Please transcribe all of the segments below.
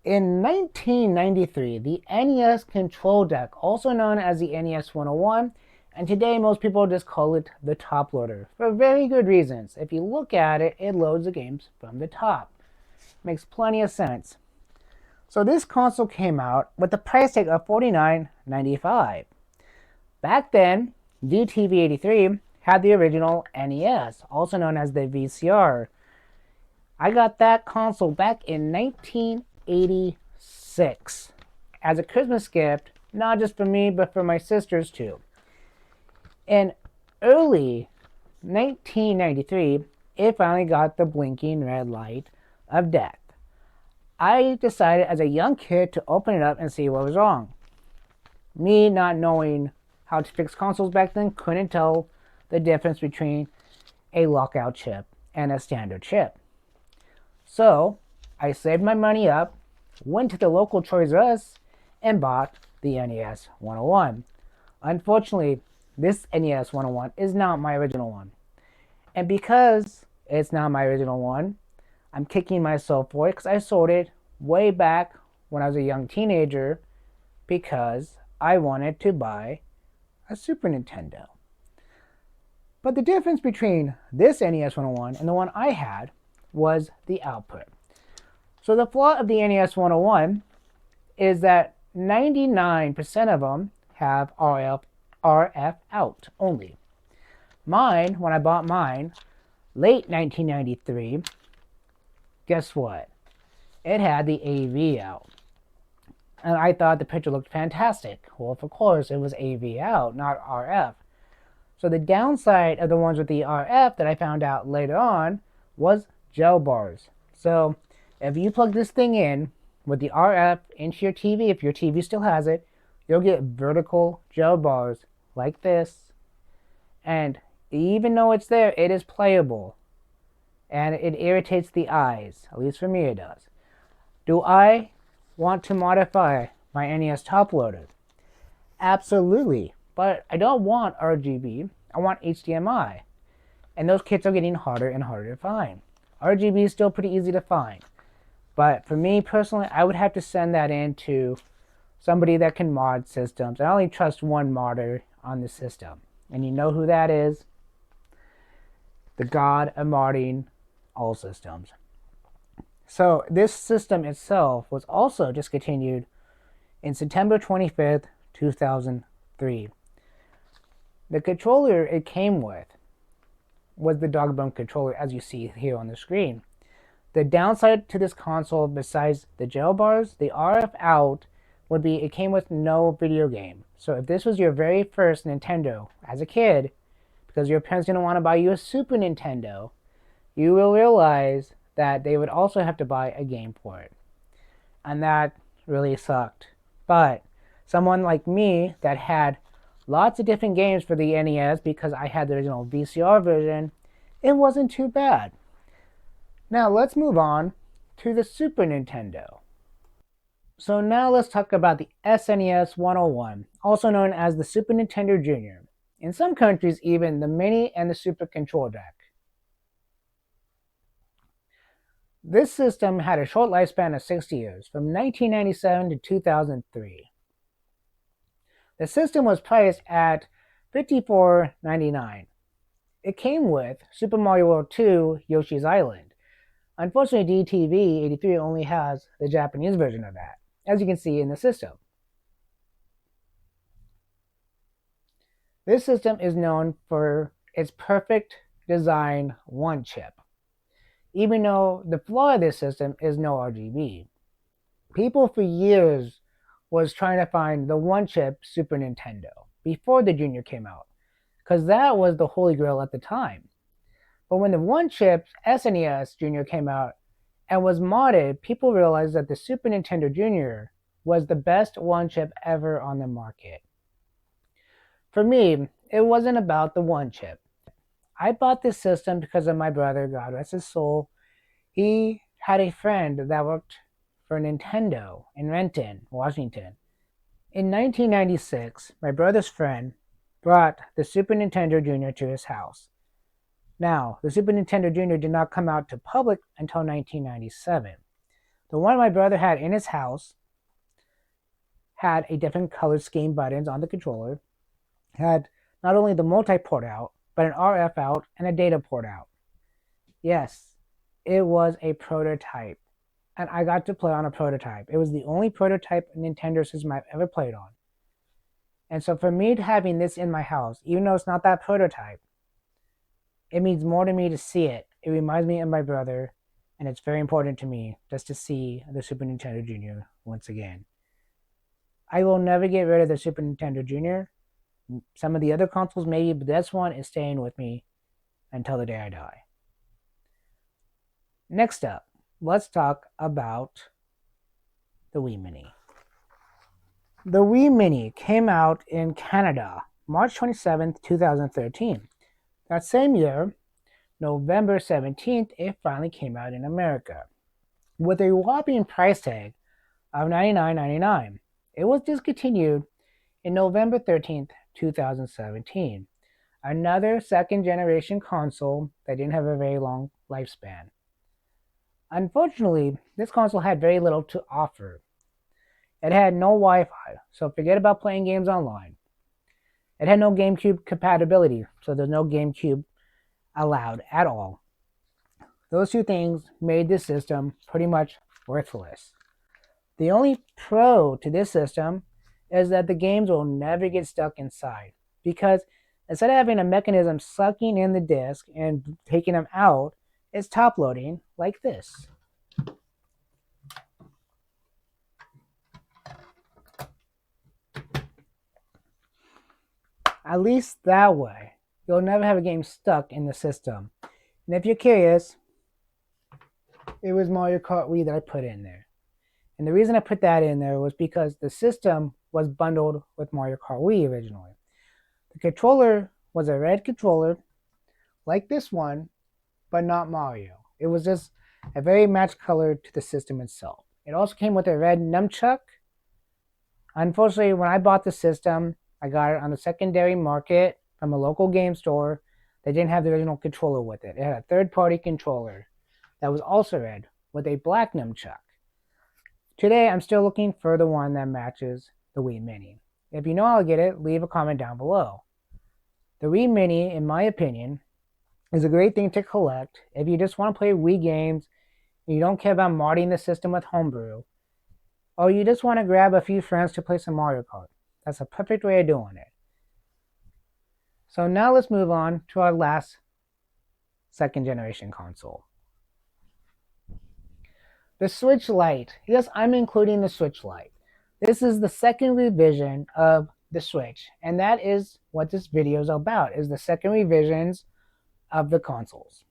In 1993, the NES control deck, also known as the NES 101, and today most people just call it the top loader, for very good reasons. If you look at it, it loads the games from the top. Makes plenty of sense. So this console came out with the price tag of $49.95. Back then, D.T.V 83 had the original NES, also known as the VCR. I got that console back in 1986 as a Christmas gift, not just for me, but for my sisters too. In early 1993, it finally got the blinking red light of death. I decided as a young kid to open it up and see what was wrong. Me not knowing how to fix consoles back then couldn't tell the difference between a lockout chip and a standard chip. So I saved my money up, went to the local Toys R Us, and bought the NES 101. Unfortunately, this NES 101 is not my original one. And because it's not my original one, I'm kicking myself for it because I sold it way back when I was a young teenager because I wanted to buy a Super Nintendo. But the difference between this NES 101 and the one I had was the output. So the flaw of the NES 101 is that 99% of them have RF out only. Mine, when I bought mine, late 1993, guess what? It had the AV out. And I thought the picture looked fantastic. Well, of course, it was AV out, not RF. So the downside of the ones with the RF that I found out later on was gel bars. So if you plug this thing in with the RF into your TV, if your TV still has it, you'll get vertical gel bars like this. And even though it's there, it is playable. And it irritates the eyes. At least for me it does. Do I want to modify my NES top loader? Absolutely. But I don't want RGB. I want HDMI. And those kits are getting harder and harder to find. RGB is still pretty easy to find. But for me personally, I would have to send that in to somebody that can mod systems. I only trust one modder on the system. And you know who that is? The god of modding all systems. So this system itself was also discontinued in September 25th, 2003. The controller it came with was the dog bone controller, as you see here on the screen. The downside to this console, besides the gel bars, the RF out, would be it came with no video game. So if this was your very first Nintendo as a kid, because your parents didn't want to buy you a Super Nintendo, you will realize that they would also have to buy a game for it. And that really sucked. But someone like me that had lots of different games for the NES because I had the original VCR version, it wasn't too bad. Now let's move on to the Super Nintendo. So now let's talk about the SNES 101, also known as the Super Nintendo Junior. In some countries, even the Mini and the Super Control Deck. This system had a short lifespan of 60 years, from 1997 to 2003. The system was priced at $54.99. It came with Super Mario World 2 Yoshi's Island. Unfortunately, D.T.V 83 only has the Japanese version of that, as you can see in the system. This system is known for its perfect design one chip, even though the flaw of this system is no RGB. People for years was trying to find the one chip Super Nintendo before the Junior came out, because that was the holy grail at the time. But when the one chip SNES Junior came out and was modded, people realized that the Super Nintendo Junior was the best one chip ever on the market. For me, it wasn't about the one chip. I bought this system because of my brother, God rest his soul. He had a friend that worked for Nintendo in Renton, Washington. In 1996, my brother's friend brought the Super Nintendo Junior to his house. Now, the Super Nintendo Junior did not come out to public until 1997. The one my brother had in his house had a different color scheme buttons on the controller, had not only the multi-port out, but an RF out and a data port out. Yes, it was a prototype, and I got to play on a prototype. It was the only prototype Nintendo system I've ever played on. And so for me having this in my house, even though it's not that prototype, it means more to me to see it. It reminds me of my brother, and it's very important to me just to see the Super Nintendo Jr. once again. I will never get rid of the Super Nintendo Jr. Some of the other consoles maybe, but this one is staying with me until the day I die. Next up, let's talk about the Wii Mini. The Wii Mini came out in Canada March 27th, 2013. That same year, November 17th, it finally came out in America with a whopping price tag of $99.99. It was discontinued in November 13th, 2017. Another second generation console that didn't have a very long lifespan. Unfortunately, this console had very little to offer. It had no Wi-Fi, so forget about playing games online. It had no GameCube compatibility, so there's no GameCube allowed at all. Those two things made this system pretty much worthless. The only pro to this system is that the games will never get stuck inside, because instead of having a mechanism sucking in the disc and taking them out, it's top loading like this. At least that way, you'll never have a game stuck in the system. And if you're curious, it was Mario Kart Wii that I put in there. And the reason I put that in there was because the system was bundled with Mario Kart Wii originally. The controller was a red controller, like this one, but not Mario. It was just a very matched color to the system itself. It also came with a red nunchuck. Unfortunately, when I bought the system, I got it on the secondary market from a local game store. They didn't have the original controller with it. It had a third-party controller that was also red with a black nunchuck. Today, I'm still looking for the one that matches the Wii Mini. If you know how to get it, leave a comment down below. The Wii Mini, in my opinion, is a great thing to collect if you just want to play Wii games and you don't care about modding the system with homebrew, or you just want to grab a few friends to play some Mario Kart. That's a perfect way of doing it. So now let's move on to our last second generation console. The Switch Lite. Yes, I'm including the Switch Lite. This is the second revision of the Switch, and that is what this video is about, is the second revisions of the consoles.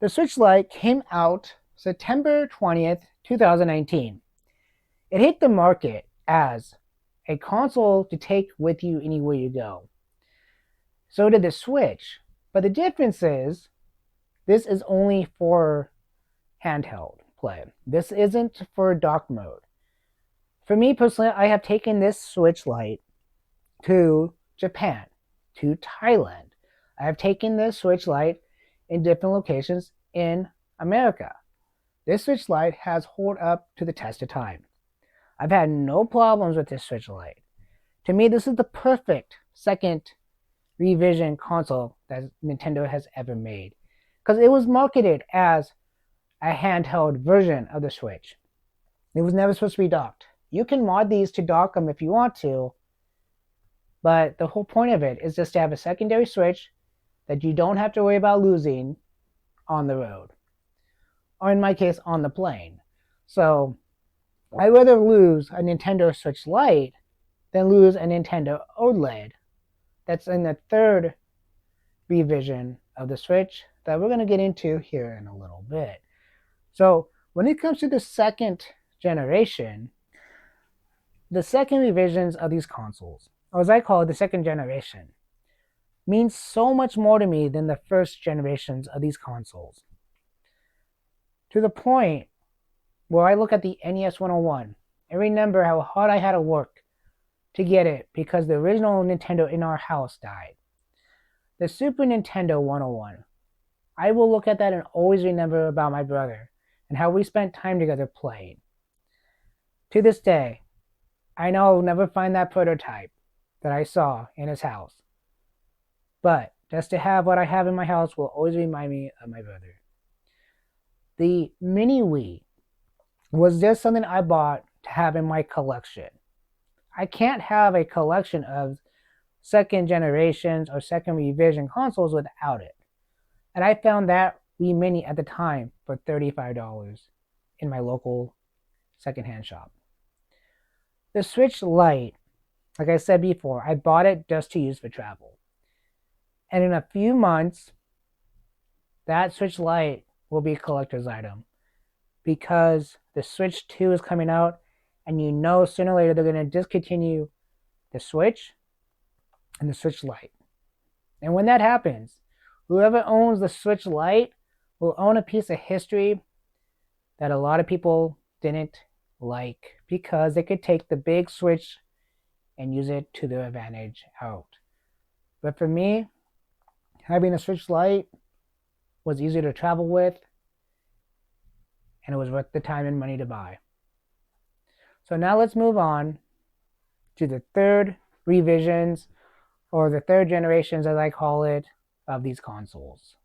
The Switch Lite came out September 20th, 2019. It hit the market as a console to take with you anywhere you go. So did the Switch, but the difference is this is only for handheld play. This isn't for dock mode. For me personally, I have taken this Switch Lite to Japan, to Thailand. I have taken this Switch Lite in different locations in America. This Switch Lite has held up to the test of time. I've had no problems with this Switch Lite. To me, this is the perfect second revision console that Nintendo has ever made, because it was marketed as a handheld version of the Switch. It was never supposed to be docked. You can mod these to dock them if you want to, but the whole point of it is just to have a secondary Switch that you don't have to worry about losing on the road, or in my case, on the plane. So I'd rather lose a Nintendo Switch Lite than lose a Nintendo OLED that's in the third revision of the Switch that we're going to get into here in a little bit. So when it comes to the second generation, the second revisions of these consoles, or as I call it, the second generation, means so much more to me than the first generations of these consoles. To the point where I look at the NES 101 and remember how hard I had to work to get it because the original Nintendo in our house died. The Super Nintendo 101, I will look at that and always remember about my brother and how we spent time together playing. To this day, I know I'll never find that prototype that I saw in his house, but just to have what I have in my house will always remind me of my brother. The mini Wii was just something I bought to have in my collection. I can't have a collection of second generations or second revision consoles without it. And I found that Wii Mini at the time for $35 in my local secondhand shop. The Switch Lite, like I said before, I bought it just to use for travel. And in a few months, that Switch Lite will be a collector's item because the Switch 2 is coming out, and you know sooner or later they're going to discontinue the Switch and the Switch Lite. And when that happens, whoever owns the Switch Lite will own a piece of history that a lot of people didn't like because they could take the big Switch and use it to their advantage out. But for me, having a Switch Lite was easy to travel with, and it was worth the time and money to buy. So now let's move on to the third revisions, or the third generations as I call it, of these consoles.